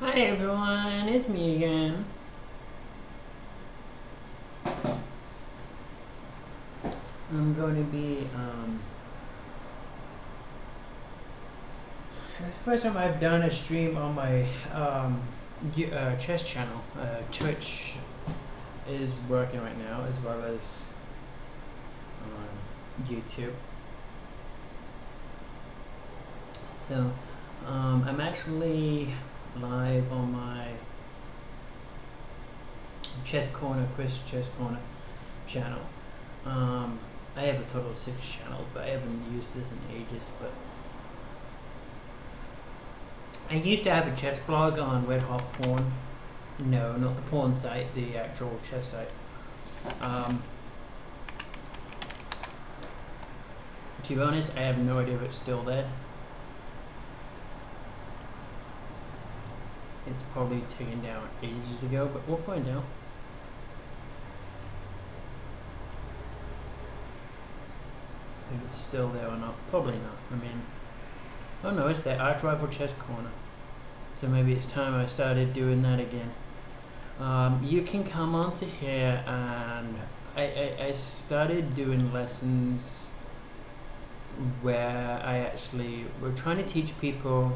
Hi everyone, it's me again. I'm going to be, first time I've done a stream on my chess channel. Twitch is working right now as well as on YouTube. So, I'm actually live on my Chess Corner, Chris Chess Corner channel. I have a total of 6 channels, but I haven't used this in ages. But I used to have a chess blog on Red Hot Porn. No, not the porn site, the actual chess site. To be honest, I have no idea if it's still there. It's probably taken down ages ago, but we'll find out. If it's still there or not. Probably not. I mean, oh no, it's there. Arch Rifle Chess Corner. So maybe it's time I started doing that again. You can come onto here, and I started doing lessons where we're trying to teach people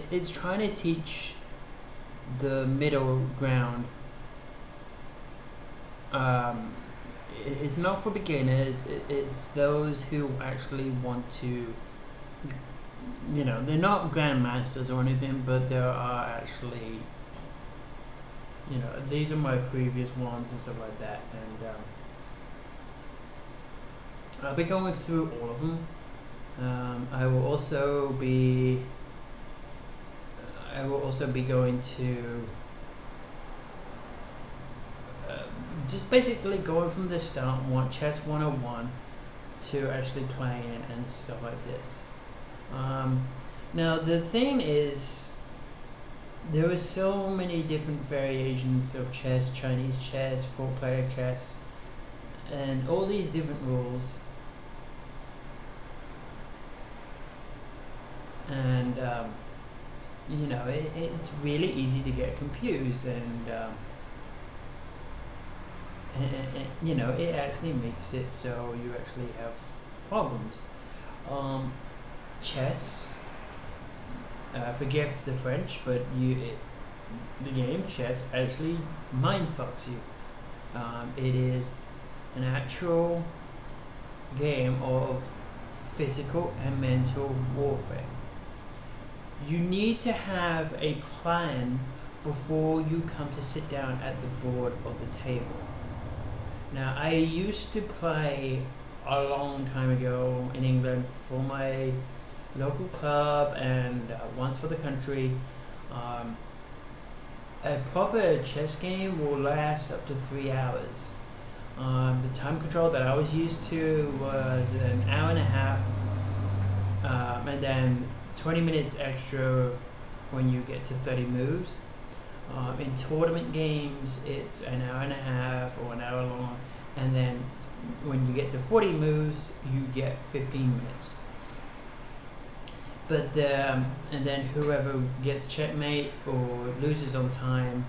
it's trying to teach the middle ground. It's not for beginners. It's those who actually want to, they're not grandmasters or anything, but there are actually, these are my previous ones and stuff like that, and I'll be going through all of them. I will also be going to just basically going from the start, Chess 101 to actually playing and stuff like this. Now the thing is, there are so many different variations of chess: Chinese chess, 4-player chess, and all these different rules. And it's really easy to get confused, and it actually makes it so you actually have problems. Chess, forgive the French, but the game chess actually mind fucks you. It is an actual game of physical and mental warfare. You need to have a plan before you come to sit down at the board of the table. Now, I used to play a long time ago in England for my local club and once for the country. A proper chess game will last up to 3 hours. The time control that I was used to was an hour and a half, and then 20 minutes extra when you get to 30 moves. In tournament games, it's an hour and a half or an hour long, and then when you get to 40 moves, you get 15 minutes. But and then whoever gets checkmate or loses on time,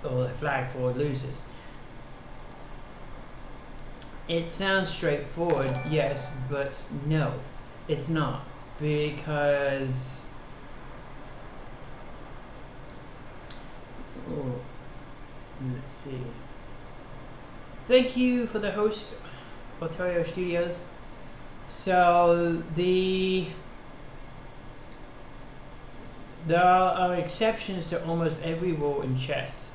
or the flag for loses. It sounds straightforward, yes, but no, it's not, because let's see. Thank you for the host, Ontario Studios. So there are exceptions to almost every rule in chess.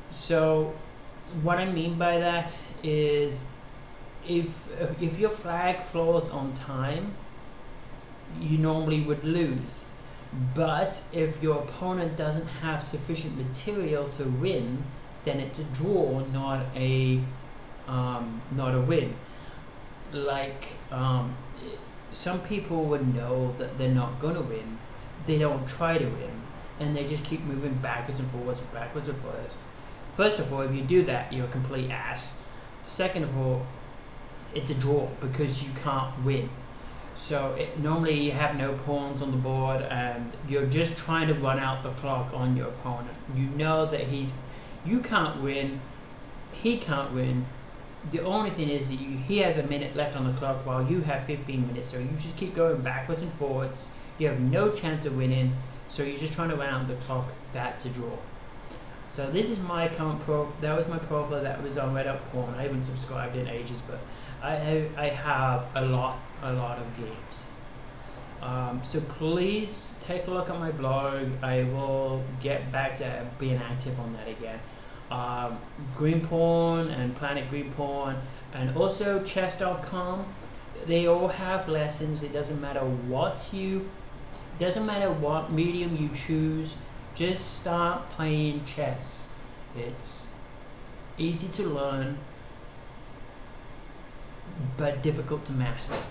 So what I mean by that is, if your flag falls on time, you normally would lose. But if your opponent doesn't have sufficient material to win, then it's a draw, not a win. Like, some people would know that they're not gonna win. They don't try to win, and they just keep moving backwards and forwards, backwards and forwards. First of all, if you do that, you're a complete ass. Second of all, it's a draw because you can't win. So normally you have no pawns on the board and you're just trying to run out the clock on your opponent. You know that you can't win, he can't win. The only thing is that he has a minute left on the clock while you have 15 minutes. So you just keep going backwards and forwards. You have no chance of winning. So you're just trying to run out the clock. That's a draw. So this is my current that was my profile that was on Red Up Pawn. I haven't subscribed in ages, but I have a lot of games. So please take a look at my blog. I will get back to being active on that again. Green Pawn and Planet Green Pawn, and also chess.com. They all have lessons. It doesn't matter what medium you choose. Just start playing chess. It's easy to learn, but difficult to master.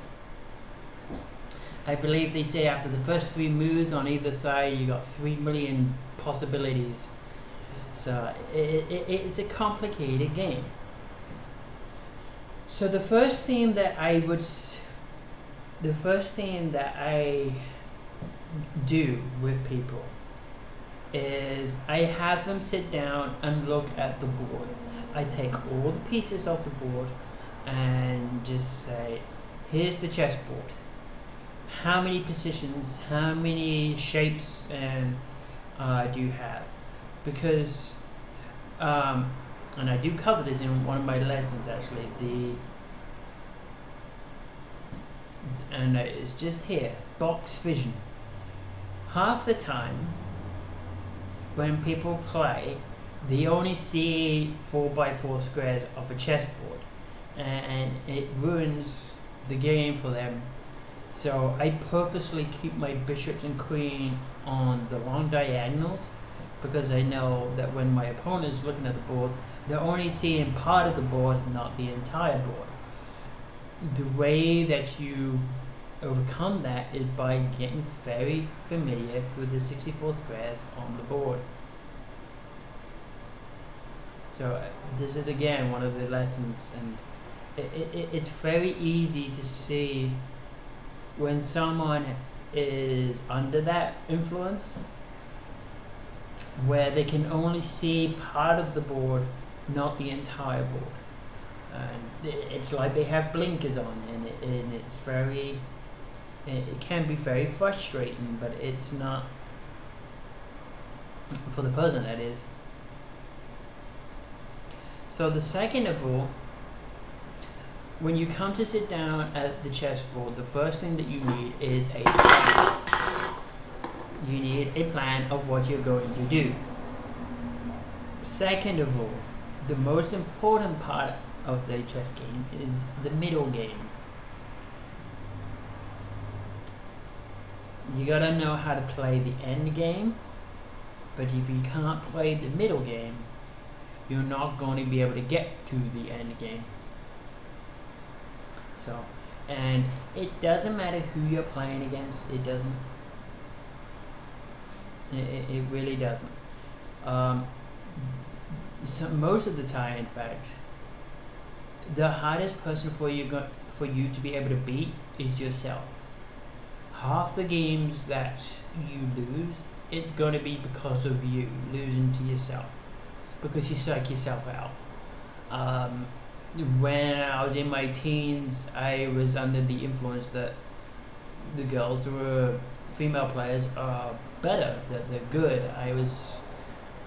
I believe they say after the first 3 moves on either side, you got 3 million possibilities. So it's a complicated game. So the first thing that I do with people is I have them sit down and look at the board. I take all the pieces off the board and just say, here's the chessboard. How many positions, how many shapes and do you have? Because and I do cover this in one of my lessons actually, and it's just here, box vision. Half the time when people play, they only see 4x4 squares of a chessboard, and it ruins the game for them. So I purposely keep my bishops and queen on the long diagonals, because I know that when my opponent is looking at the board, they're only seeing part of the board, not the entire board. The way that you overcome that is by getting very familiar with the 64 squares on the board. So this is again one of the lessons, and it's very easy to see when someone is under that influence, where they can only see part of the board, not the entire board. And it's like they have blinkers on, and it's very, it can be very frustrating, but it's not for the person, that is. So the second of all, when you come to sit down at the chessboard, the first thing that you need is a plan. You need a plan of what you're going to do. Second of all, the most important part of the chess game is the middle game. You gotta know how to play the end game, but if you can't play the middle game, you're not going to be able to get to the end game. So, and it doesn't matter who you're playing against, it doesn't. It really doesn't. So most of the time, in fact, the hardest person for you to be able to beat is yourself. Half the games that you lose, it's going to be because of you losing to yourself, because you psych yourself out. When I was in my teens, I was under the influence that the girls who were female players are better, that they're good. I was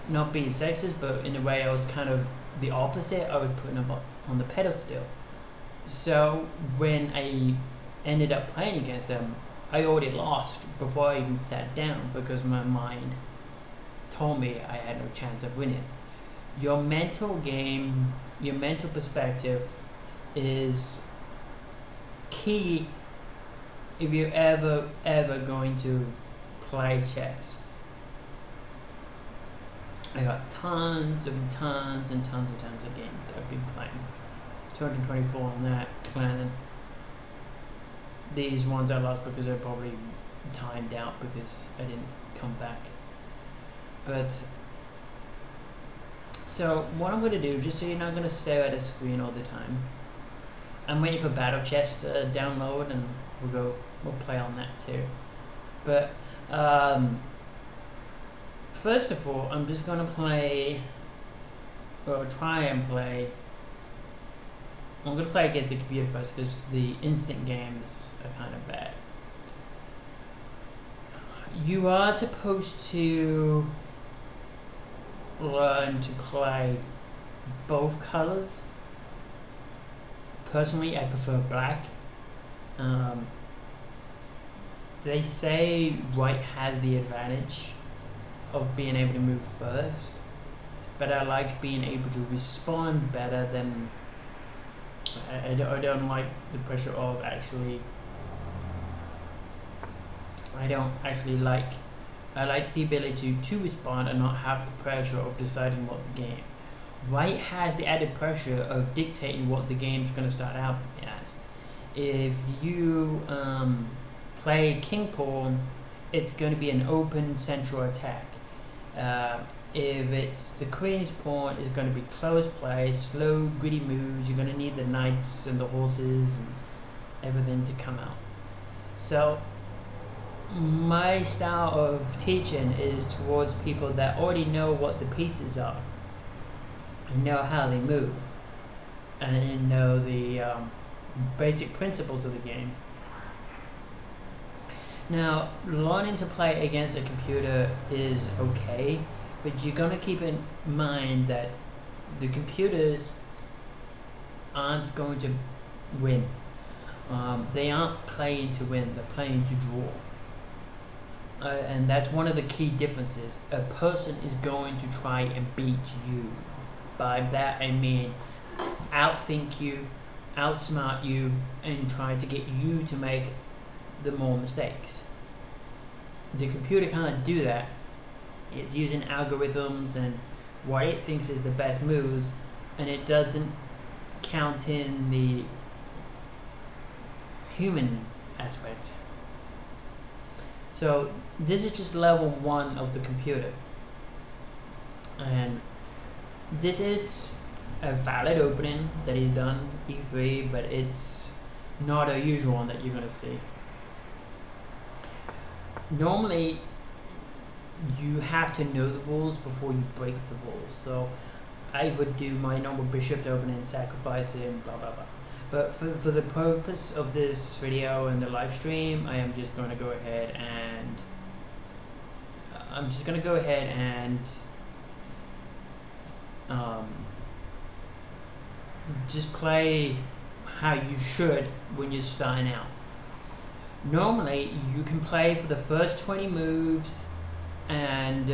not being sexist, but in a way I was kind of the opposite. I was putting them on the pedestal. So when I ended up playing against them, I already lost before I even sat down, because my mind told me I had no chance of winning. Your mental game, your mental perspective is key if you're ever going to play chess. I got tons of games that I've been playing. 224 on that clan. These ones I lost because I probably timed out because I didn't come back. But so what I'm going to do, just so you're not going to stare at a screen all the time, I'm waiting for Battle Chess to download, and we'll play on that too. But first of all, I'm just gonna play, or try and play. I'm gonna play against the computer first because the instant games are kind of bad. You are supposed to learn to play both colors. Personally, I prefer black. They say white has the advantage of being able to move first, but I like being able to respond better than I don't like the pressure of actually. I like the ability to respond and not have the pressure of deciding what the game. White has the added pressure of dictating what the game's going to start out as. If you play king pawn, it's going to be an open central attack. If it's the queen's pawn, it's going to be close play, slow, gritty moves. You're going to need the knights and the horses and everything to come out. So my style of teaching is towards people that already know what the pieces are and know how they move and know the basic principles of the game. Now, learning to play against a computer is okay, but you're gonna keep in mind that the computers aren't going to win. They aren't playing to win, they're playing to draw. And that's one of the key differences. A person is going to try and beat you. By that I mean outthink you, outsmart you, and try to get you to make the more mistakes. The computer can't do that. It's using algorithms and what it thinks is the best moves, and it doesn't count in the human aspect. So this is just level 1 of the computer, and this is a valid opening that he's done, e3, but it's not a usual one that you're going to see. Normally you have to know the rules before you break the rules, so I would do my normal bishop's opening, sacrificing, blah blah blah. But for the purpose of this video and the live stream, I am just going to go ahead and just play how you should when you're starting out. Normally, you can play for the first 20 moves, and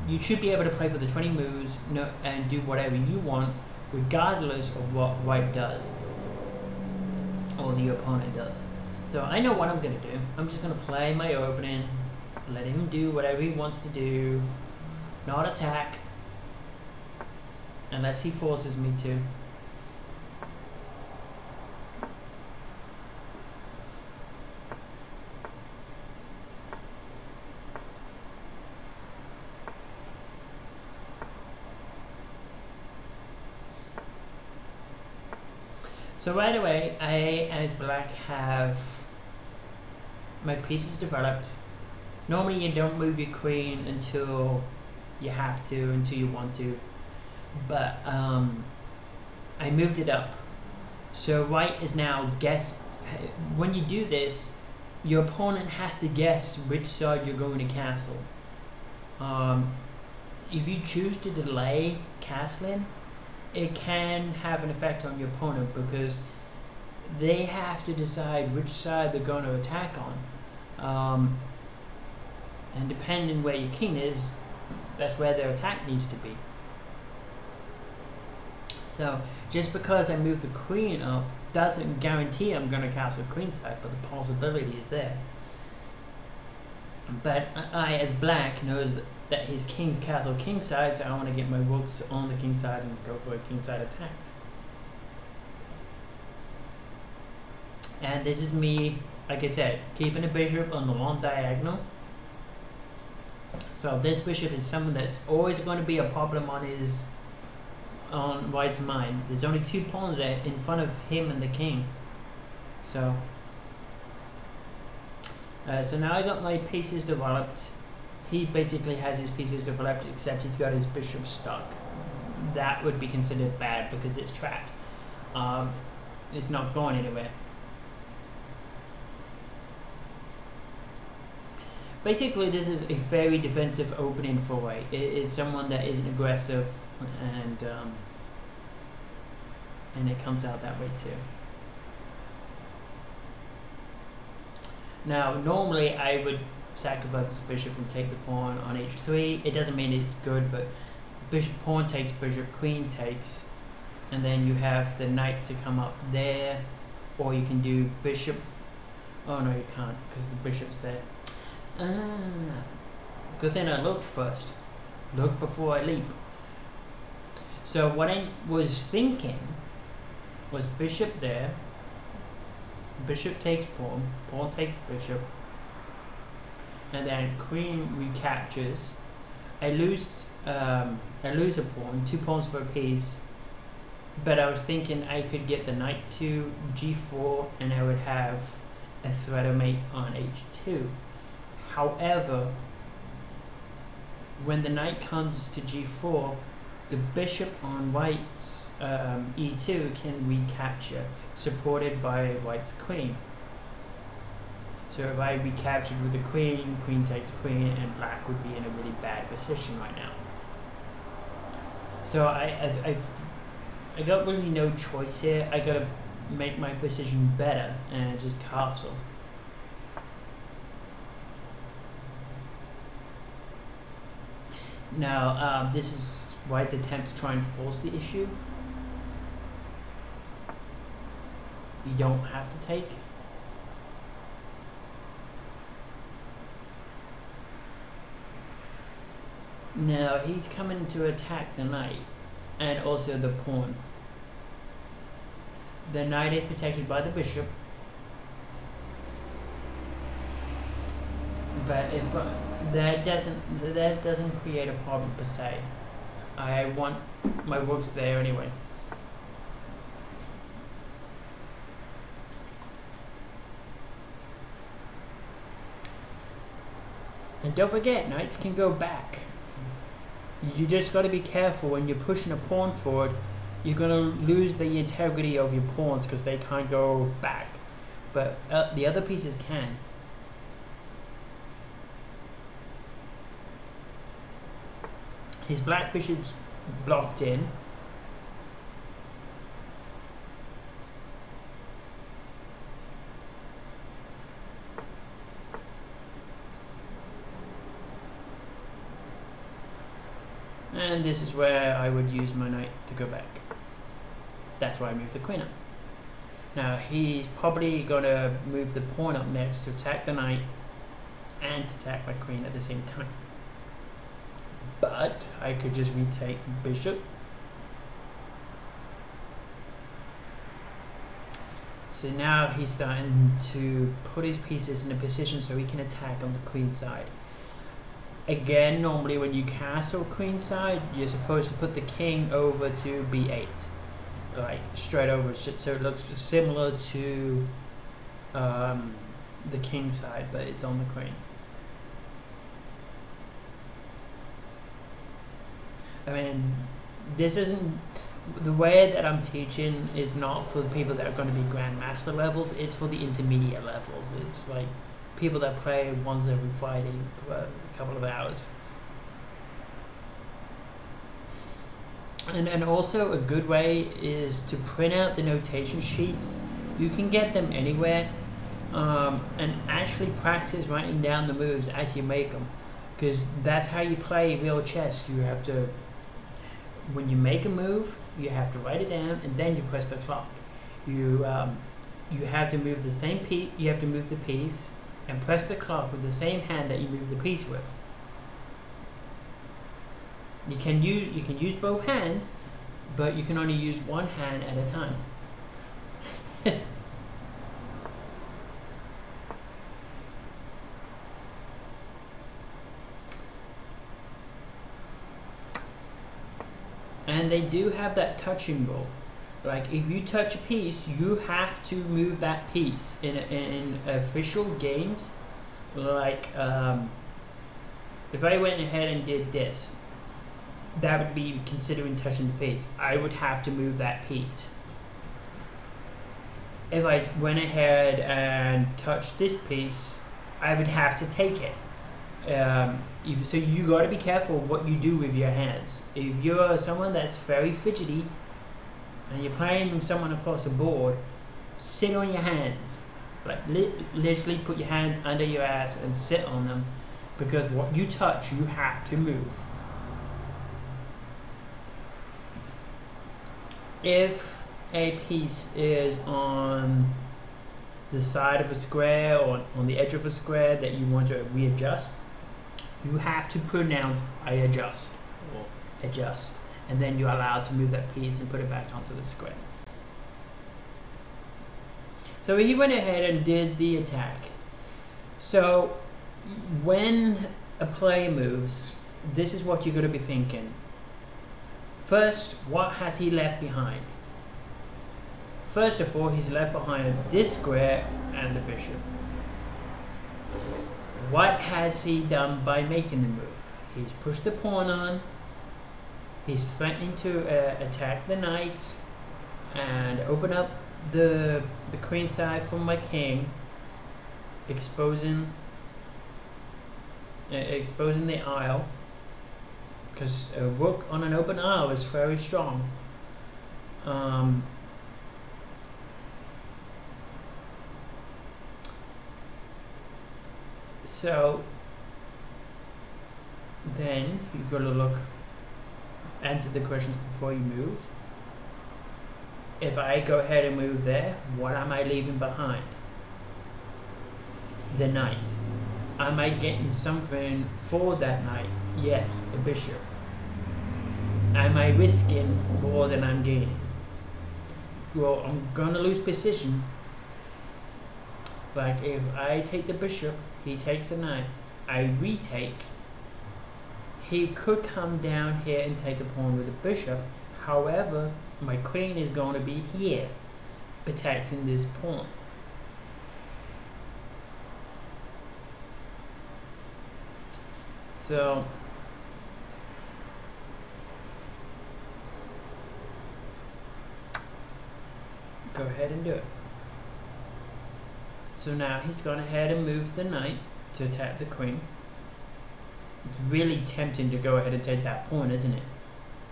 you should be able to play for the 20 moves and do whatever you want, regardless of what white does or the opponent does. So I know what I'm going to do. I'm just going to play my opening, let him do whatever he wants to do, not attack, unless he forces me to. So right away, I, as black, have my pieces developed. Normally you don't move your queen until you have to, until you want to. But I moved it up. So white is now when you do this, your opponent has to guess which side you're going to castle. If you choose to delay castling, it can have an effect on your opponent because they have to decide which side they're going to attack on. And depending where your king is, that's where their attack needs to be. So just because I move the queen up doesn't guarantee I'm going to castle queenside, but the possibility is there. But I, as black, knows that his king's castle kingside, so I want to get my rooks on the kingside and go for a kingside attack. And this is me, like I said, keeping the bishop on the long diagonal. So this bishop is something that's always going to be a problem on his on white's mind. There's only 2 pawns there in front of him and the king. So now I got my pieces developed. He basically has his pieces developed, except he's got his bishop stuck. That would be considered bad because it's trapped. It's not going anywhere. Basically, this is a very defensive opening for white. It's someone that isn't aggressive, and it comes out that way too. Now, normally I would sacrifice this bishop and take the pawn on h3. It doesn't mean it's good, but bishop pawn takes, bishop queen takes, and then you have the knight to come up there, or you can do bishop. Oh no, you can't because the bishop's there. Good thing I looked first. Look before I leap. So what I was thinking was bishop there, bishop takes pawn, pawn takes bishop, and then queen recaptures. I lose a pawn, 2 pawns for a piece, but I was thinking I could get the knight to g4 and I would have a threader mate on h2. However, when the knight comes to g4, the bishop on white's e2 can recapture, supported by white's queen. So if I recaptured with the queen, queen takes queen, and black would be in a really bad position right now. So I got really no choice here. I gotta make my position better and just castle. Now, this is white's attempt to try and force the issue. You don't have to take. Now, he's coming to attack the knight and also the pawn. The knight is protected by the bishop. But if that doesn't create a problem per se. I want my rooks there anyway. And don't forget, knights can go back. You just got to be careful when you're pushing a pawn forward. You're going to lose the integrity of your pawns because they can't go back. But the other pieces can. His black bishop's blocked in. And this is where I would use my knight to go back. That's why I moved the queen up. Now he's probably going to move the pawn up next to attack the knight and to attack my queen at the same time. But I could just retake the bishop. So now he's starting to put his pieces in a position so he can attack on the queen side. Again, normally when you castle queen side, you're supposed to put the king over to b8. Like straight over, so it looks similar to the king side, but it's on the queen. I mean, this isn't, the way that I'm teaching is not for the people that are going to be grandmaster levels, it's for the intermediate levels. It's like people that play once every Friday for a couple of hours. And also a good way is to print out the notation sheets. You can get them anywhere, and actually practice writing down the moves as you make them, because that's how you play real chess. You have to, when you make a move, you have to write it down and then you press the clock. You have to move the same piece. You have to move the piece and press the clock with the same hand that you move the piece with. You can use both hands, but you can only use one hand at a time. and they do have that touching rule. Like if you touch a piece, you have to move that piece. In official games, like if I went ahead and did this, that would be considering touching the piece. I would have to move that piece. If I went ahead and touched this piece, I would have to take it. So you got to be careful what you do with your hands. If you're someone that's very fidgety and you're playing with someone across the board, sit on your hands. Like literally put your hands under your ass and sit on them, because what you touch, you have to move. If a piece is on the side of a square or on the edge of a square that you want to readjust, you have to pronounce I adjust or adjust, and then you're allowed to move that piece and put it back onto the square. So he went ahead and did the attack. So when a player moves, this is what you're going to be thinking. First, what has he left behind? First of all, he's left behind this square and the bishop. What has he done by making the move? He's pushed the pawn on. He's threatening to attack the knight and open up the queen side for my king, exposing the aisle, because a rook on an open aisle is very strong. So then you've got to answer the questions before you move. If I go ahead and move there, what am I leaving behind? The knight. Am I getting something for that knight? Yes, the bishop. Am I risking more than I'm gaining? Well, I'm gonna lose position. Like if I take the bishop, he takes the knight, I retake. He could come down here and take a pawn with the bishop. However, my queen is going to be here, protecting this pawn. So go ahead and do it. So now he's gone ahead and moved the knight to attack the queen. It's really tempting to go ahead and take that pawn, isn't it?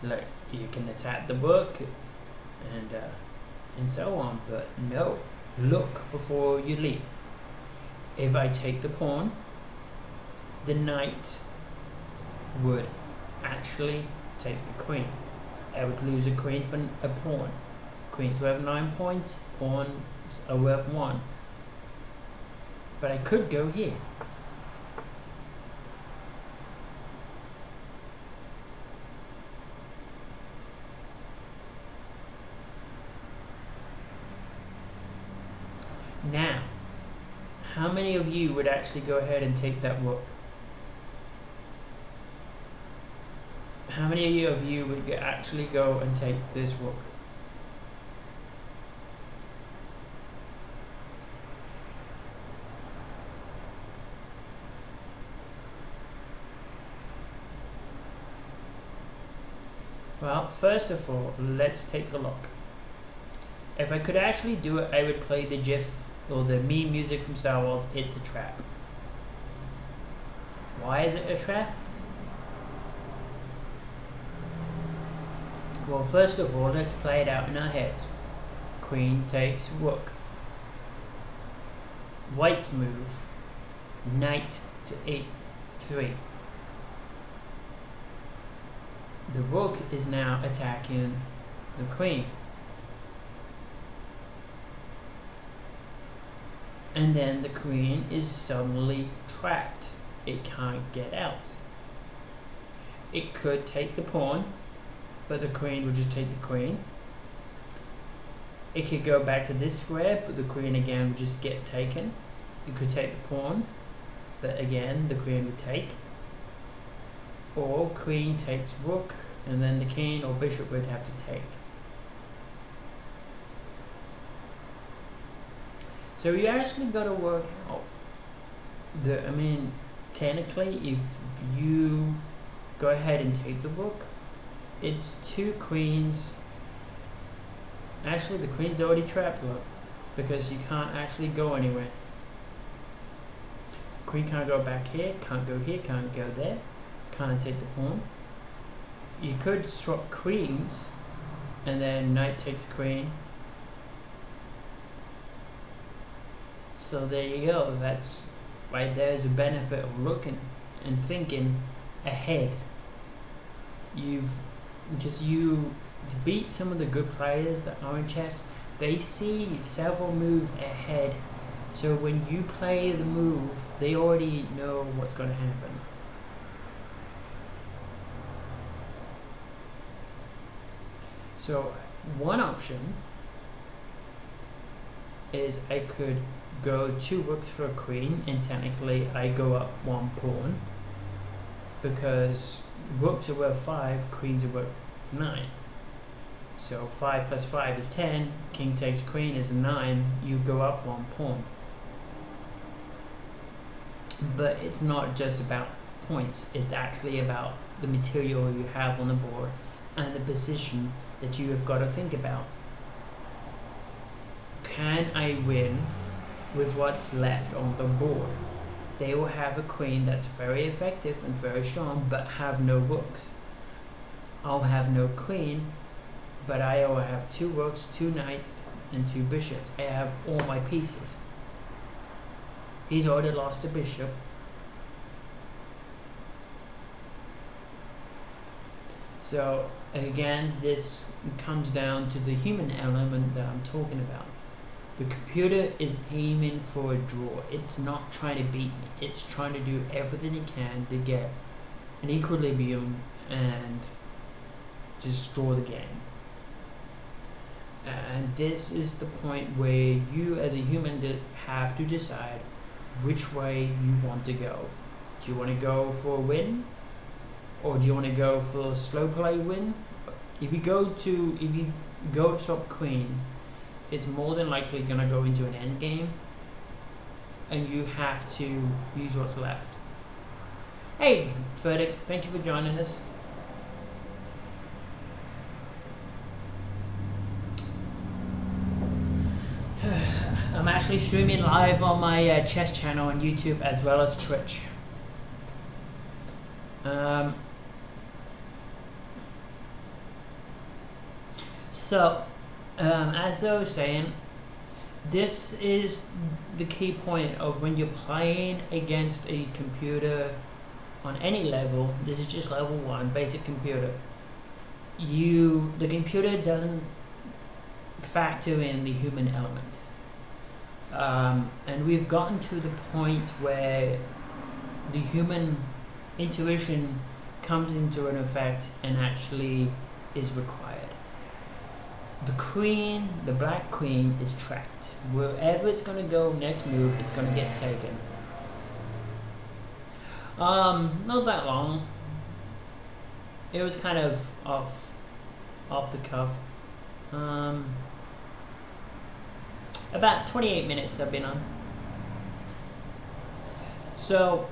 Like you can attack the rook and so on, but no, look before you leap. If I take the pawn, the knight would actually take the queen. I would lose a queen for a pawn. Queens worth 9 points, pawns are worth 1. But I could go here. Now, how many of you would actually go ahead and take that rook? How many of you would actually go and take this rook? Well, first of all, let's take a look. If I could actually do it, I would play the GIF or the meme music from Star Wars, It's a Trap. Why is it a trap? Well, first of all, let's play it out in our heads. Queen takes rook. White's move, knight to e3. The rook is now attacking the queen. And then the queen is suddenly trapped. It can't get out. It could take the pawn, but the queen would just take the queen. It could go back to this square, but the queen again would just get taken. It could take the pawn, but again the queen would take. Or queen takes rook, and then the king or bishop would have to take. So you actually got to work out technically, if you go ahead and take the rook, it's 2 queens. Actually, the queen's already trapped, look, because you can't actually go anywhere. Queen can't go back here, can't go here, can't go there, can't take the pawn. You could swap queens, and then knight takes queen. So there you go. That's right. There's a benefit of looking and thinking ahead. To beat some of the good players that are in chess, they see several moves ahead. So when you play the move, they already know what's going to happen. So one option is I could go 2 rooks for a queen, and technically I go up 1 pawn, because rooks are worth 5, queens are worth 9. So 5 plus 5 is 10, king takes queen is 9, you go up 1 pawn. But it's not just about points, it's actually about the material you have on the board and the position that you have got to think about. Can I win with what's left on the board? They will have a queen that's very effective and very strong, but have no rooks. I'll have no queen, but I will have 2 rooks, 2 knights, and 2 bishops. I have all my pieces. He's already lost a bishop. So again, this comes down to the human element that I'm talking about. The computer is aiming for a draw. It's not trying to beat me. It's trying to do everything it can to get an equilibrium and destroy the game. And this is the point where you as a human have to decide which way you want to go. Do you want to go for a win, or do you want to go for a slow play win? If you go to swap queens, it's more than likely going to go into an end game, and you have to use what's left. Hey, Ferdic, thank you for joining us. I'm actually streaming live on my chess channel on YouTube as well as Twitch. As I was saying, this is the key point of when you're playing against a computer on any level. This is just level 1, basic computer. The computer doesn't factor in the human element. And we've gotten to the point where the human intuition comes into an effect and actually is required. The queen, the black queen, is trapped. Wherever it's going to go next move, it's going to get taken. Not that long. It was kind of off the cuff. About 28 minutes I've been on. So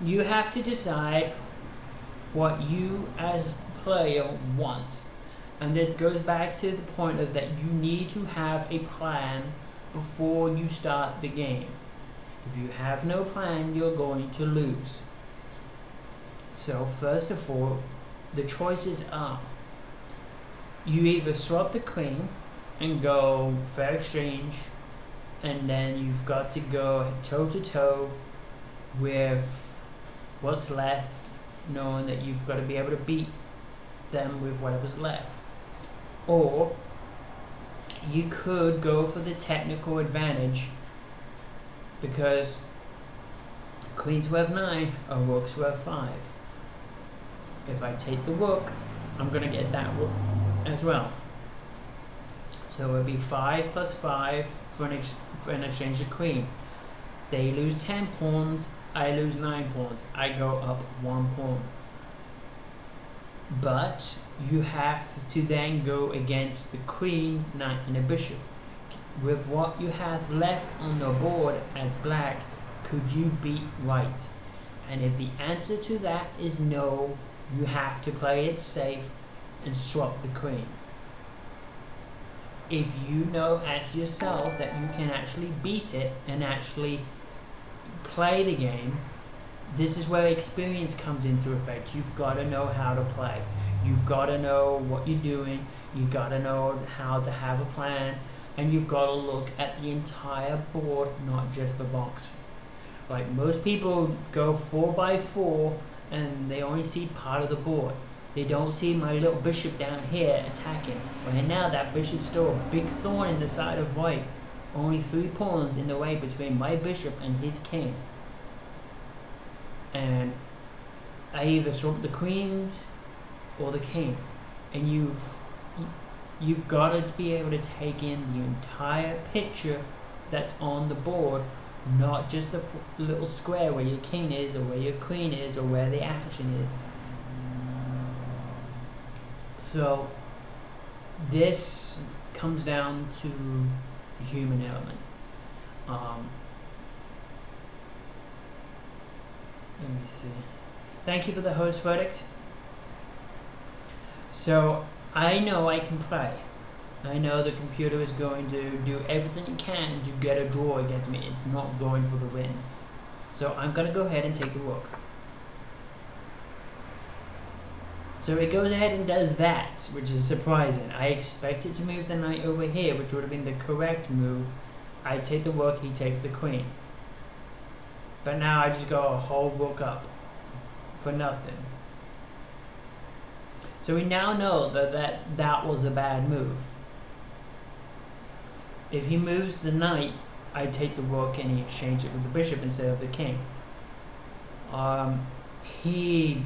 you have to decide what you as the player want. And this goes back to the point of that you need to have a plan before you start the game. If you have no plan, you're going to lose. So first of all, the choices are: you either swap the queen and go fair exchange, and then you've got to go toe to toe with what's left, knowing that you've got to be able to beat them with whatever's left. Or you could go for the technical advantage, because queen's worth 9, a rook's worth 5. If I take the rook, I'm going to get that rook as well. So it would be 5 plus 5 for an exchange of queen. They lose 10 pawns, I lose 9 pawns. I go up 1 pawn. but you have to then go against the queen, knight, and a bishop. With what you have left on the board as black, could you beat white? And if the answer to that is no, you have to play it safe and swap the queen. If you know as yourself that you can actually beat it and actually play the game, this is where experience comes into effect. You've got to know how to play. You've got to know what you're doing. You've got to know how to have a plan. And you've got to look at the entire board, not just the box. Like most people go 4x4 and they only see part of the board. They don't see my little bishop down here attacking. Right now that bishop's still a big thorn in the side of white. Only 3 pawns in the way between my bishop and his king. And I either swap the queens or the king. And you've got to be able to take in the entire picture that's on the board, not just the little square where your king is or where your queen is or where the action is. So this comes down to the human element. Let me see. Thank you for the host verdict. So I know I can play. I know the computer is going to do everything it can to get a draw against me. It's not going for the win. So I'm going to go ahead and take the rook. So it goes ahead and does that, which is surprising. I expected to move the knight over here, which would have been the correct move. I take the rook, he takes the queen. But now I just go a whole rook up for nothing. So we now know that was a bad move. If he moves the knight, I take the rook and he exchanges it with the bishop instead of the king. He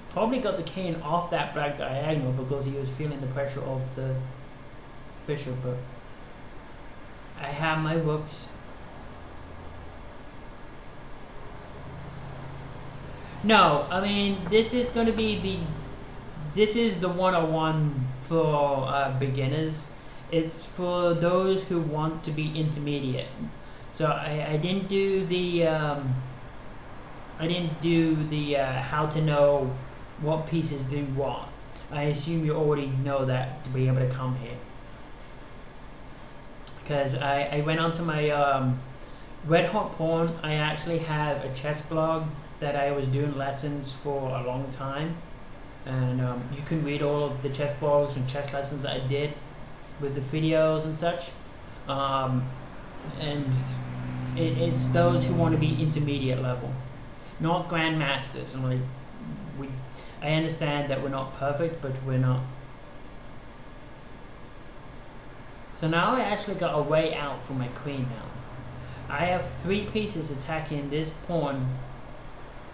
probably got the king off that black diagonal because he was feeling the pressure of the bishop, but I have my rooks. No, I mean, this is going to be this is the 101 for beginners. It's for those who want to be intermediate. So I didn't do the how to know what pieces do what. I assume you already know that to be able to come here. Because I went onto my Red Hot Pawn. I actually have a chess blog that I was doing lessons for a long time. And you can read all of the chess blogs and chess lessons that I did with the videos and such. And it's those who want to be intermediate level, not grandmasters. And like I understand that we're not perfect, but we're not. So now I actually got a way out for my queen now. I have 3 pieces attacking this pawn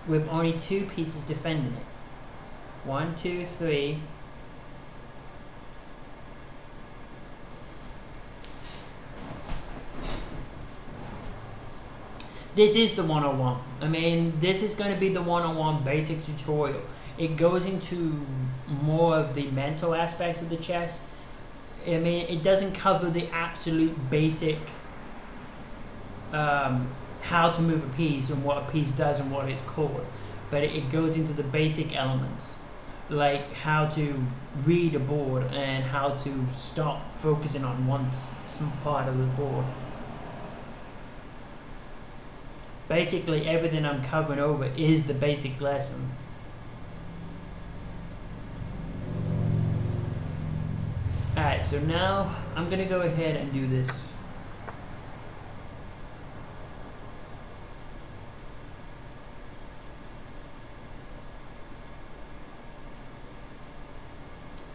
with only 2 pieces defending it. 1, 2, 3. This is the 101. I mean, this is going to be the 101 basic tutorial. It goes into more of the mental aspects of the chess. I mean, it doesn't cover the absolute basic how to move a piece and what a piece does and what it's called. But it goes into the basic elements, like how to read a board and how to stop focusing on one part of the board. Basically, everything I'm covering over is the basic lesson. Alright, so now I'm going to go ahead and do this.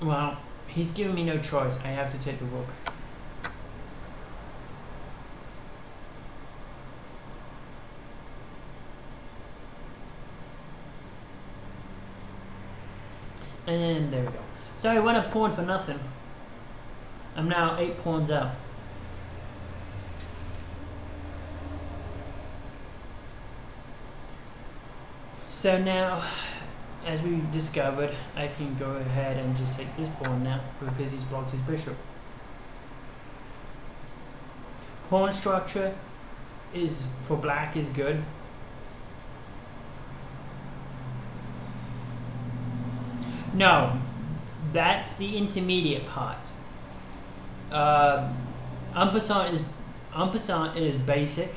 Well, he's giving me no choice. I have to take the rook. And there we go. So I went a pawn for nothing. I'm now 8 pawns up. So now as we discovered, I can go ahead and just take this pawn now because he's blocked his bishop. Pawn structure is for black is good. No, that's the intermediate part. En passant is basic,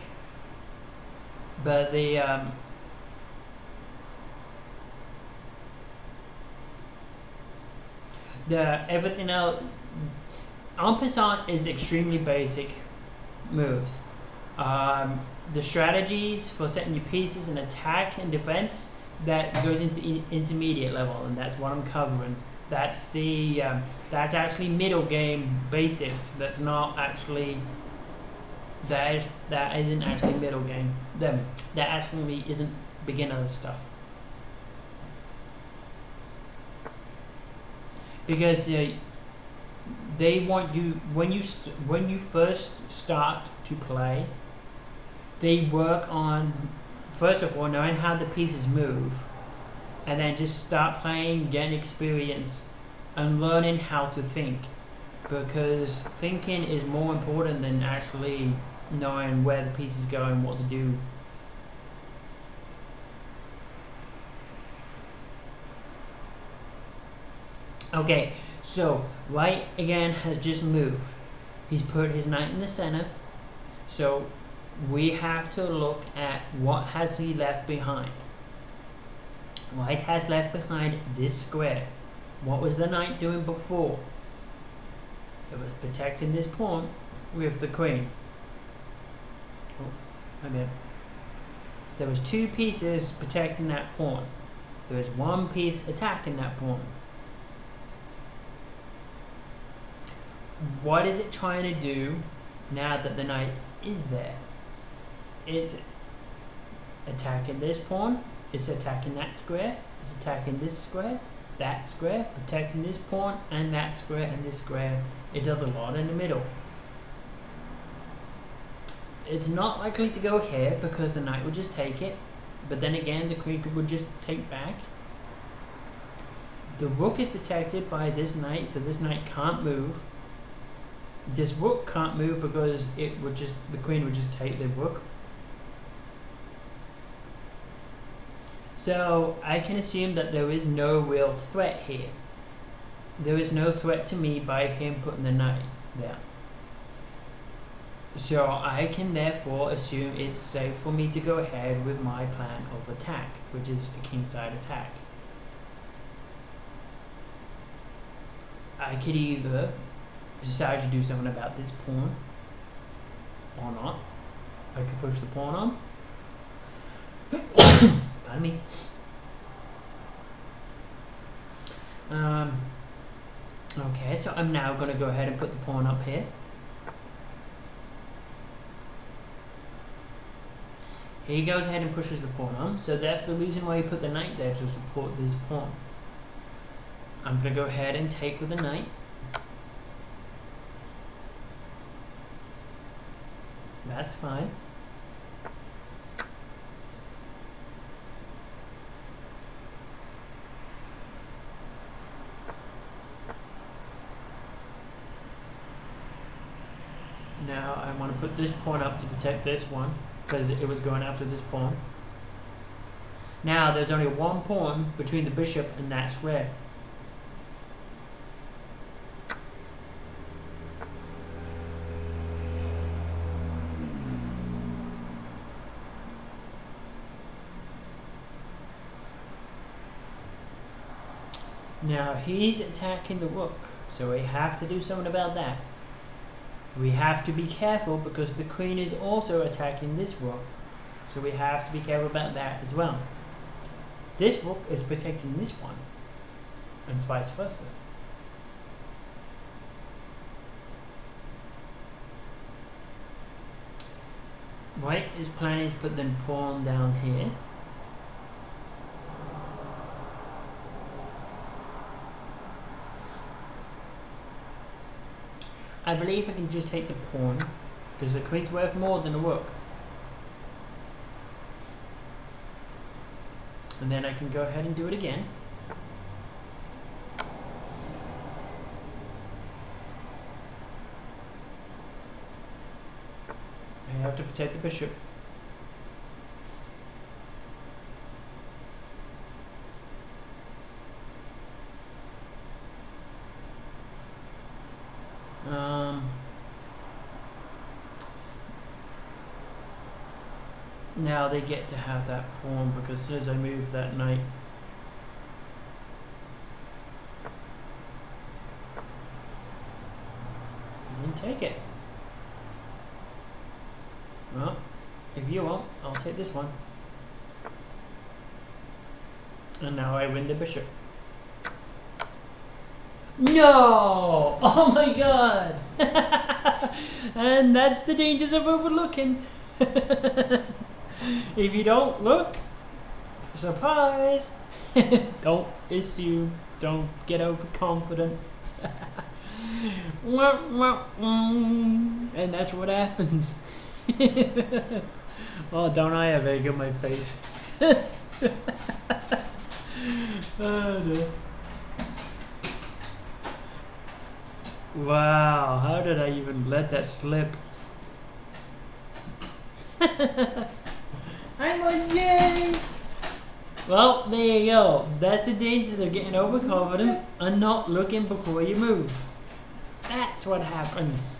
but the everything else, en passant is extremely basic moves. The strategies for setting your pieces and attack and defense, that goes into intermediate level, and that's what I'm covering. That's the that's actually middle game basics. That's not actually that isn't actually middle game. That actually isn't beginner stuff. Because they want you when you first start to play. They work on, first of all, knowing how the pieces move, and then just start playing, getting experience, and learning how to think. Because thinking is more important than actually knowing where the pieces go and what to do. Okay, so white again has just moved. He's put his knight in the center. So we have to look at what has he left behind. White has left behind this square. What was the knight doing before? It was protecting this pawn with the queen. Oh, okay. There was two pieces protecting that pawn. There was one piece attacking that pawn. What is it trying to do now that the knight is there? It's attacking this pawn, it's attacking that square, it's attacking this square, that square, protecting this pawn and that square and this square. It does a lot in the middle. It's not likely to go here because the knight would just take it, but then again the queen would just take back. The rook is protected by this knight, so this knight can't move. This rook can't move because the queen would just take the rook. So I can assume that there is no real threat here. There is no threat to me by him putting the knight there. So I can therefore assume it's safe for me to go ahead with my plan of attack, which is a kingside attack. I could either decide to do something about this pawn or not. I could push the pawn on. Pardon me. Okay, so I'm now going to go ahead and put the pawn up here. He goes ahead and pushes the pawn on, so that's the reason why he put the knight there, to support this pawn. I'm going to go ahead and take with the knight. That's fine. Now I want to put this pawn up to protect this one, because it was going after this pawn. Now there's only one pawn between the bishop and that square. Now he's attacking the rook, so we have to do something about that. We have to be careful because the queen is also attacking this rook, so we have to be careful about that as well. This rook is protecting this one, and vice versa. White is planning to put the pawn down here. I believe I can just take the pawn, because the queen's worth more than the rook. And then I can go ahead and do it again. I have to protect the bishop. Now they get to have that pawn because as soon as I move that knight, you didn't take it. Well, if you won't, I'll take this one. And now I win the bishop. No! Oh my god! And that's the dangers of overlooking. If you don't look, surprise! Don't assume, don't get overconfident. And that's what happens. Oh, don't I have egg on my face? Oh, no. Wow, how did I even let that slip? I'm on Jay! Well, there you go. That's the dangers of getting overconfident and not looking before you move. That's what happens.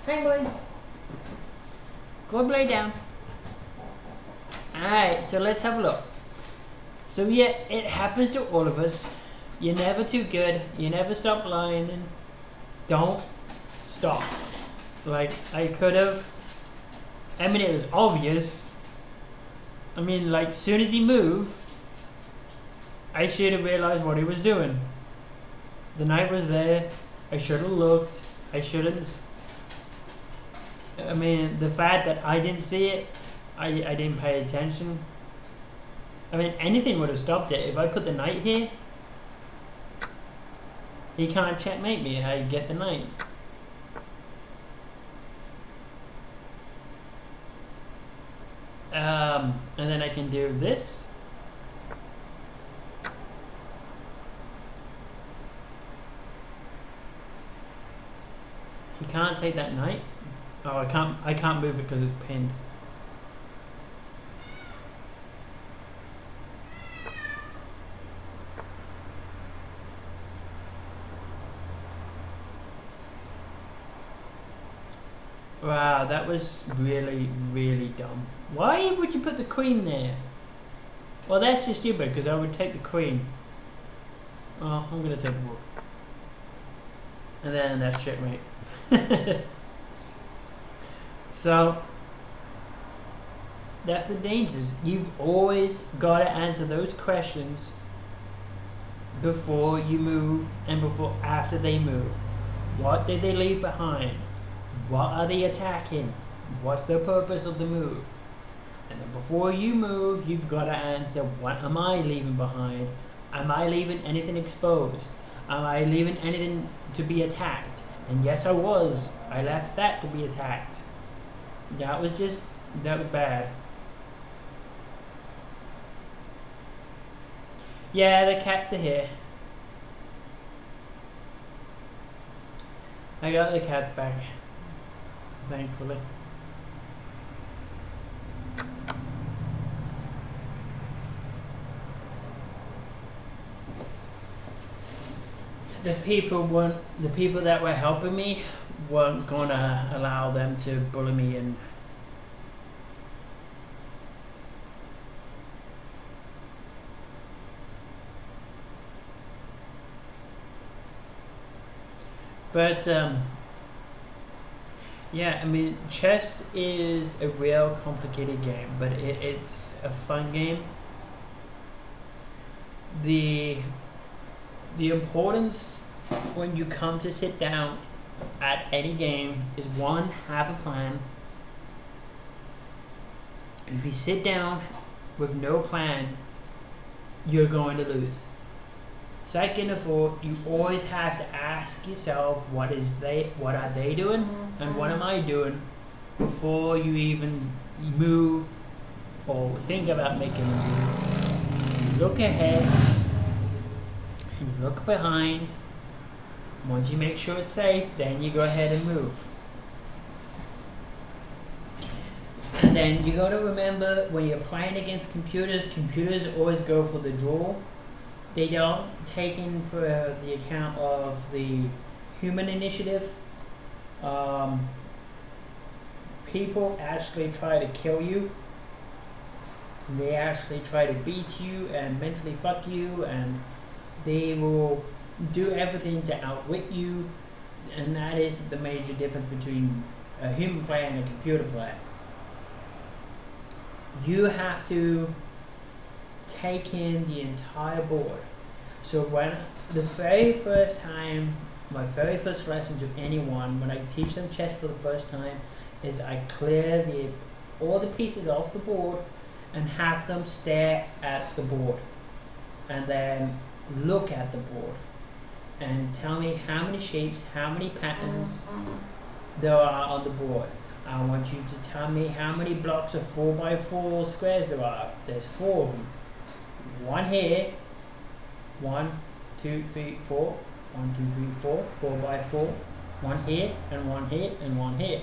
Hi, boys. Go and lay down. Alright, so let's have a look. So yeah, it happens to all of us. You're never too good. You never stop lying. Don't stop. Like, I could have... I mean, it was obvious. I mean, like, soon as he moved, I should have realized what he was doing. The knight was there. I should have looked. I shouldn't... I mean, the fact that I didn't see it, I didn't pay attention. I mean, anything would have stopped it. If I put the knight here, he can't checkmate me. I get the knight. And then I can do this. He can't take that knight. Oh, I can't move it because it's pinned. Wow, that was really, really dumb. Why would you put the queen there? Well, that's just stupid because I would take the queen. Well, I'm going to take the rook. And then that's checkmate. So, that's the dangers. You've always got to answer those questions before you move and after they move. What did they leave behind? What are they attacking? What's the purpose of the move? And then before you move, you've got to answer, what am I leaving behind? Am I leaving anything exposed? Am I leaving anything to be attacked? And yes, I was. I left that to be attacked. That was bad. Yeah, the cats are here. I got the cats back. Thankfully. The people that were helping me weren't gonna allow them to bully me and yeah, I mean, chess is a real complicated game, but it's a fun game. The importance when you come to sit down at any game is, one, have a plan. If you sit down with no plan, you're going to lose. Second of all, you always have to ask yourself, what are they doing and what am I doing before you even move or think about making a move. You look ahead, you look behind. Once you make sure it's safe, then you go ahead and move. then you gotta remember when you're playing against computers, computers always go for the draw. They don't take in for the account of the human initiative. People actually try to kill you. They actually try to beat you and mentally fuck you, and they will do everything to outwit you, and that is the major difference between a human player and a computer player. You have to take in the entire board. So when the very first time, my very first lesson to anyone, when I teach them chess for the first time, is I clear all the pieces off the board and have them stare at the board, and then look at the board and tell me how many shapes, how many patterns there are on the board. I want you to tell me how many blocks of 4x4 squares there are. There's 4 of them. One here, 1, 2, 3, 4, 1, 2, 3, 4, 4x4, one here, and one here, and one here.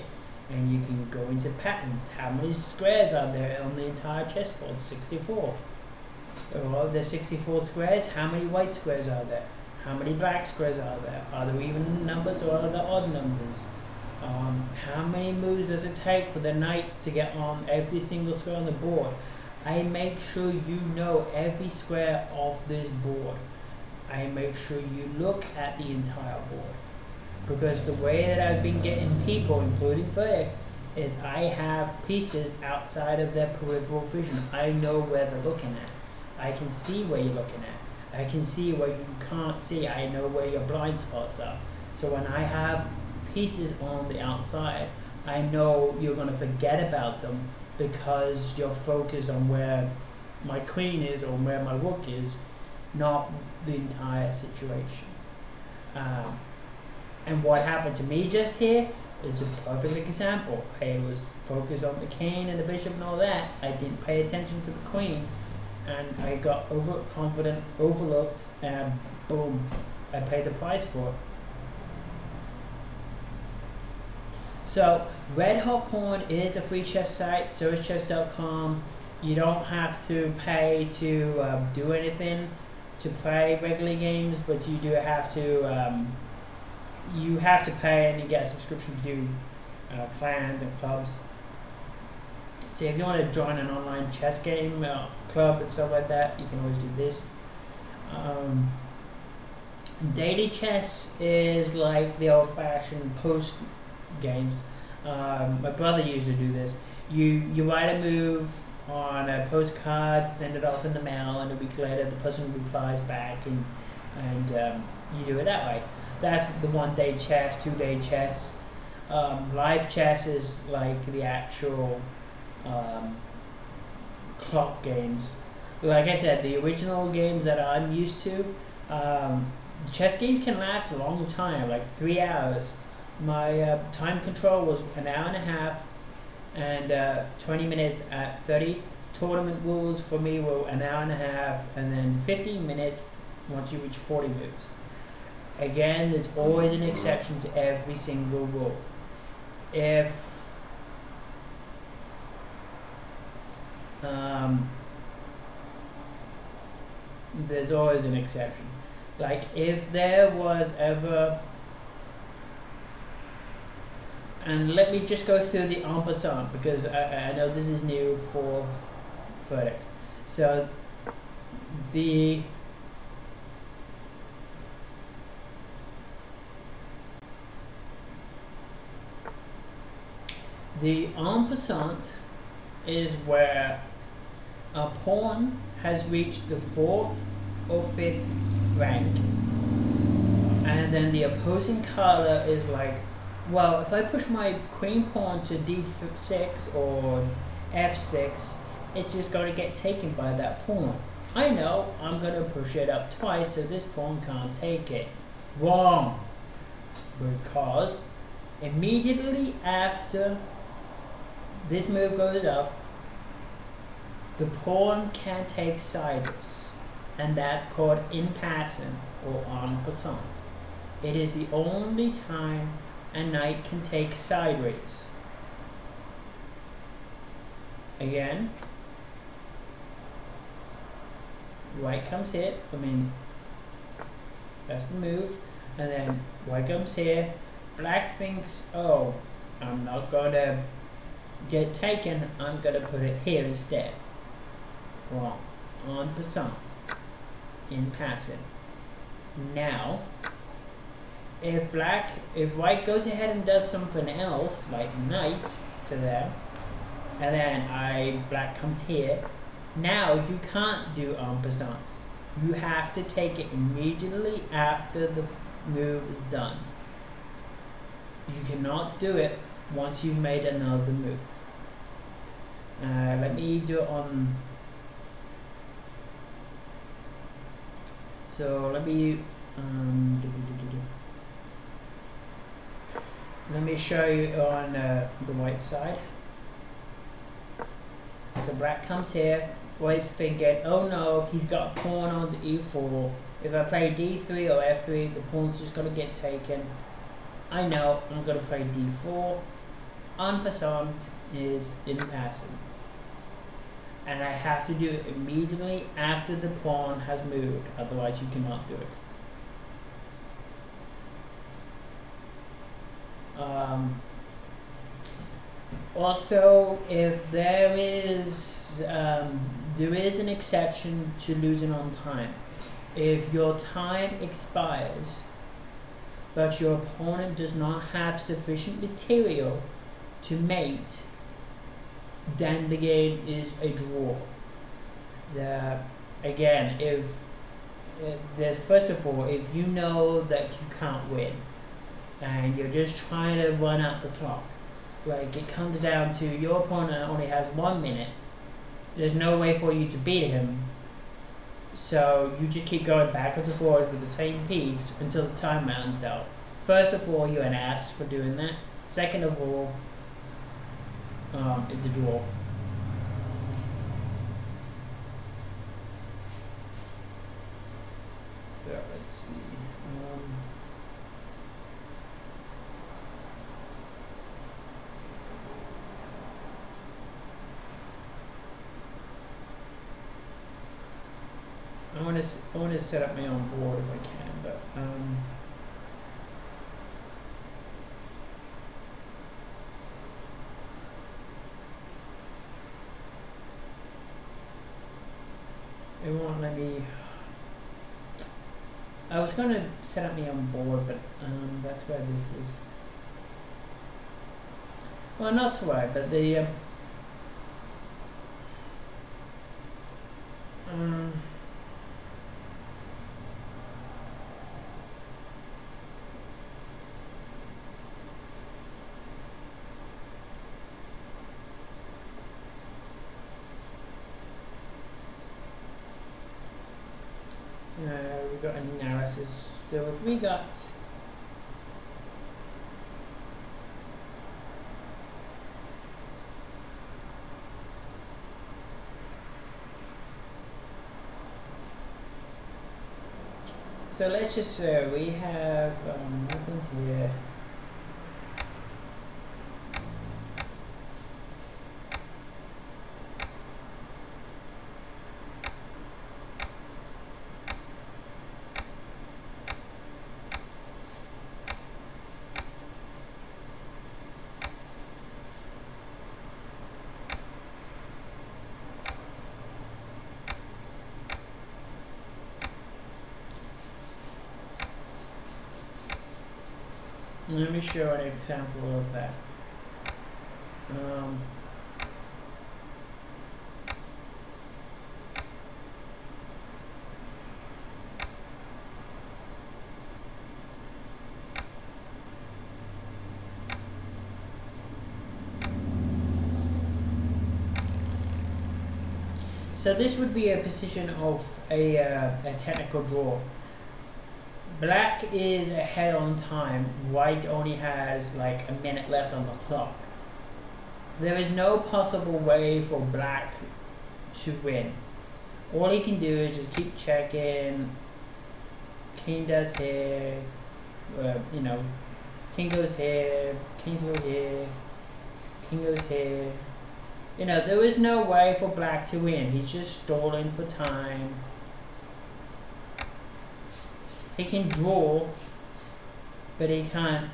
And you can go into patterns. How many squares are there on the entire chessboard? 64. Well, there's 64 squares. How many white squares are there? How many black squares are there? Are there even numbers or are there odd numbers? How many moves does it take for the knight to get on every single square on the board? I make sure you know every square of this board. I make sure you look at the entire board. Because the way that I've been getting people, including Verdict, is I have pieces outside of their peripheral vision. I know where they're looking at. I can see where you're looking at. I can see where you can't see. I know where your blind spots are. So when I have pieces on the outside, I know you're going to forget about them because you're focused on where my queen is or where my rook is, not the entire situation. And what happened to me just here is a perfect example. I was focused on the king and the bishop and all that. I didn't pay attention to the queen, and I got overconfident, overlooked, and boom, I paid the price for it. So Red Hot Pawn is a free chess site, so is chess.com. You don't have to pay to do anything to play regular games, but you do have to pay, and you get a subscription to do clans and clubs. So if you want to join an online chess game club and stuff like that, you can always do this. Daily chess is like the old-fashioned post games. My brother used to do this. You write a move on a postcard, send it off in the mail, and a week later the person replies back, and you do it that way. That's the 1-day chess, 2-day chess. Live chess is like the actual clock games. Like I said, the original games that I'm used to, chess games can last a long time, like 3 hours. My time control was an hour and a half and 20 minutes at 30. Tournament rules for me were an hour and a half and then 15 minutes once you reach 40 moves. Again, there's always an exception to every single rule. There's always an exception. Like if there was ever, and let me just go through the en passant because I know this is new for Verdict. So the en passant is where a pawn has reached the 4th or 5th rank, and then the opposing color is like, well, if I push my queen pawn to d6 or f6, it's just going to get taken by that pawn. I know, I'm going to push it up twice so this pawn can't take it. Wrong! Because immediately after this move goes up, the pawn can take sideways, and that's called in passant or en passant. It is the only time a knight can take sideways. again, white comes here, that's the move, and then white comes here, black thinks, oh, I'm not gonna get taken, I'm gonna put it here instead. Wrong. En passant. In passing. Now, if white goes ahead and does something else, like knight to there, and then black comes here, now you can't do en passant. You have to take it immediately after the move is done. You cannot do it once you've made another move. Let me do it on. So let me show you on the white side. So black comes here. White's thinking, oh no, he's got a pawn onto e4. If I play d3 or f3, the pawn's just gonna get taken. I know, I'm gonna play d4. En passant is in passing. And I have to do it immediately after the pawn has moved, otherwise you cannot do it. Also, if there is an exception to losing on time. If your time expires, but your opponent does not have sufficient material to mate, then the game is a draw. Again, first of all, if you know that you can't win, and you're just trying to run out the clock, like it comes down to your opponent only has 1 minute, there's no way for you to beat him, so you just keep going backwards and forwards with the same piece until the time runs out. First of all, you're an ass for doing that. Second of all, it's a draw. So let's see. I want to set up my own board if I can, but it won't let me. I was going to set up my own board, but that's where this is. Well, not to worry, but the we've got analysis. So if we got so let's just say we have nothing here. Let me show an example of that. So this would be a position of a technical draw. Black is ahead on time. White only has like a minute left on the clock. There is no possible way for black to win. All he can do is just keep checking. King does here. King goes here. King goes here. King goes here. You know, there is no way for black to win. He's just stalling for time. He can draw, but he can't,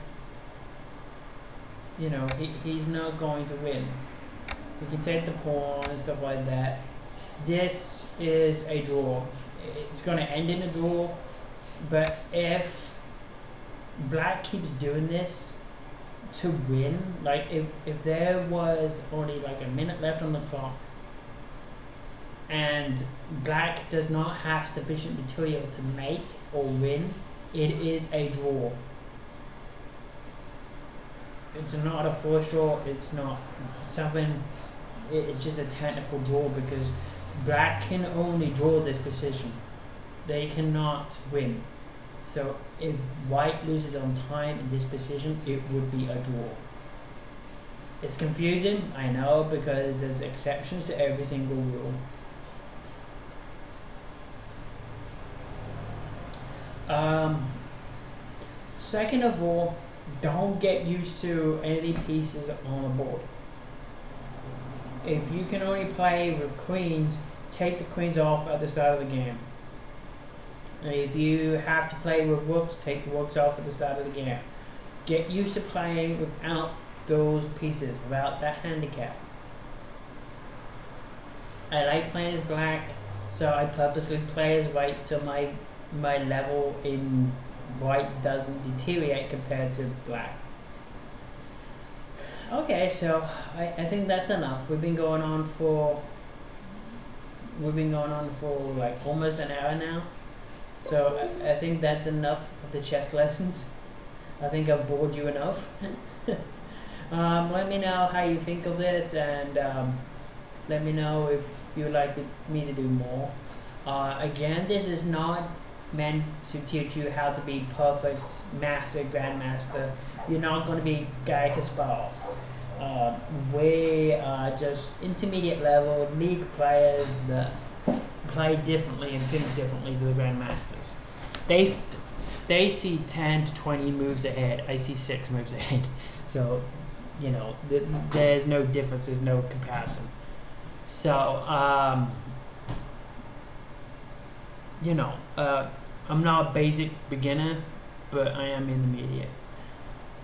you know, he's not going to win. He can take the pawn and stuff like that. This is a draw. It's going to end in a draw, but if black keeps doing this to win, like if there was only like a minute left on the clock and black does not have sufficient material to mate or win, it is a draw. It's not a forced draw, it's not something, it's just a technical draw because black can only draw this position. They cannot win. So if white loses on time in this position, it would be a draw. It's confusing, I know, because there's exceptions to every single rule. Second of all, don't get used to any pieces on the board. If you can only play with queens, take the queens off at the start of the game. If you have to play with rooks, take the rooks off at the start of the game. Get used to playing without those pieces, without that handicap. I like playing as black, so I purposely play as white so my level in white doesn't deteriorate compared to black. Okay, so I think that's enough. We've been going on for like almost an hour now. So I think that's enough of the chess lessons. I think I've bored you enough. Let me know how you think of this, and let me know if you'd like me to do more. Again, this is not meant to teach you how to be perfect master, grandmaster. You're not going to be Garry Kasparov. We are just intermediate level league players that play differently and think differently to the grandmasters. They see 10 to 20 moves ahead. I see 6 moves ahead. So, you know, there's no difference. There's no comparison. So, you know, I'm not a basic beginner, but I am intermediate.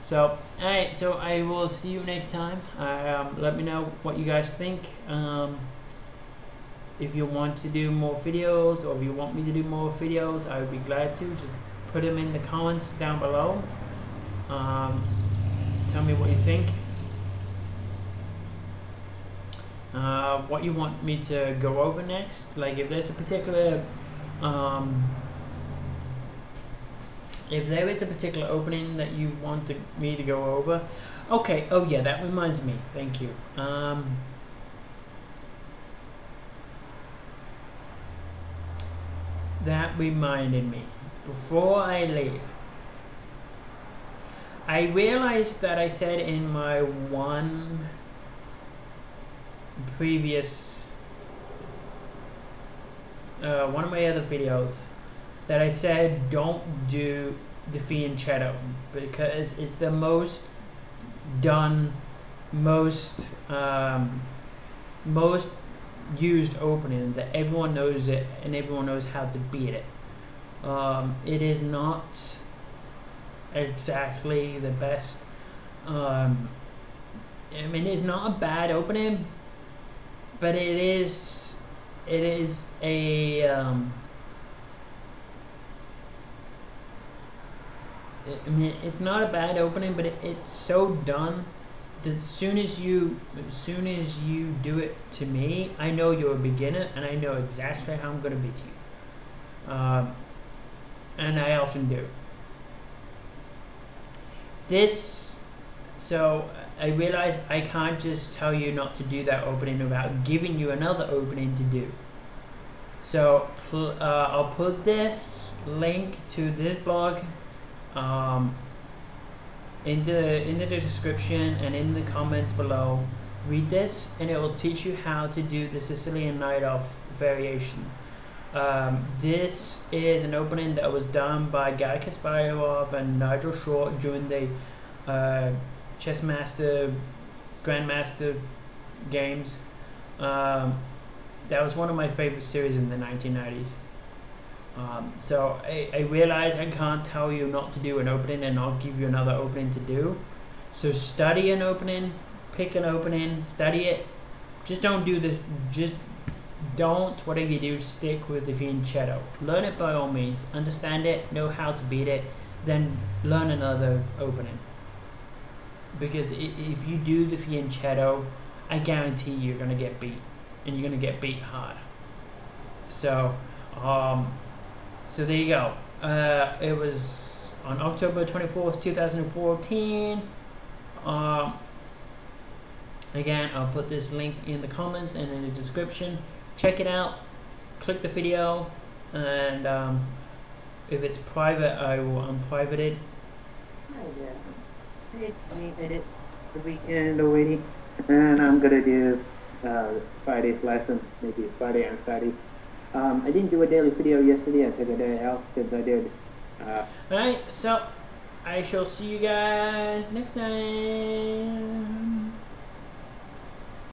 So, alright, so I will see you next time. Let me know what you guys think. If you want to do more videos, or if you want me to do more videos, I would be glad to. Just put them in the comments down below. Tell me what you think. What you want me to go over next. Like if there's a particular opening that you want me to go over. Okay, oh yeah, that reminds me. Thank you. That reminded me. Before I leave, I realized that I said in my one of my other videos that I said don't do the fianchetto because it's the most used opening that everyone knows it and everyone knows how to beat it. It is not exactly the best. I mean, it's not a bad opening, but it is a I mean, it's not a bad opening, but it's so done that as soon as you do it to me, I know you're a beginner and I know exactly how I'm gonna beat you. And I often do. So I realize I can't just tell you not to do that opening without giving you another opening to do. So I'll put this link to this blog in the description and in the comments below. Read this and it will teach you how to do the Sicilian Night-Off variation. This is an opening that was done by Garry Kasparov and Nigel Short during the Chessmaster Grandmaster games That was one of my favorite series in the 1990s. So I realize I can't tell you not to do an opening and not give you another opening to do. So study an opening, pick an opening, study it. Just don't do this. Just don't, whatever you do, stick with the fianchetto. Learn it by all means. Understand it, know how to beat it, then learn another opening. Because if you do the fianchetto, I guarantee you're going to get beat. And you're going to get beat hard. So, so there you go. It was on October 24th, 2014. Again, I'll put this link in the comments and in the description. Check it out. Click the video. And if it's private, I will unprivate it. It's me, it's the weekend already. And I'm going to do Friday's lesson, maybe Friday and Saturday. I didn't do a daily video yesterday. I took a day off because I did. Alright, so I shall see you guys next time.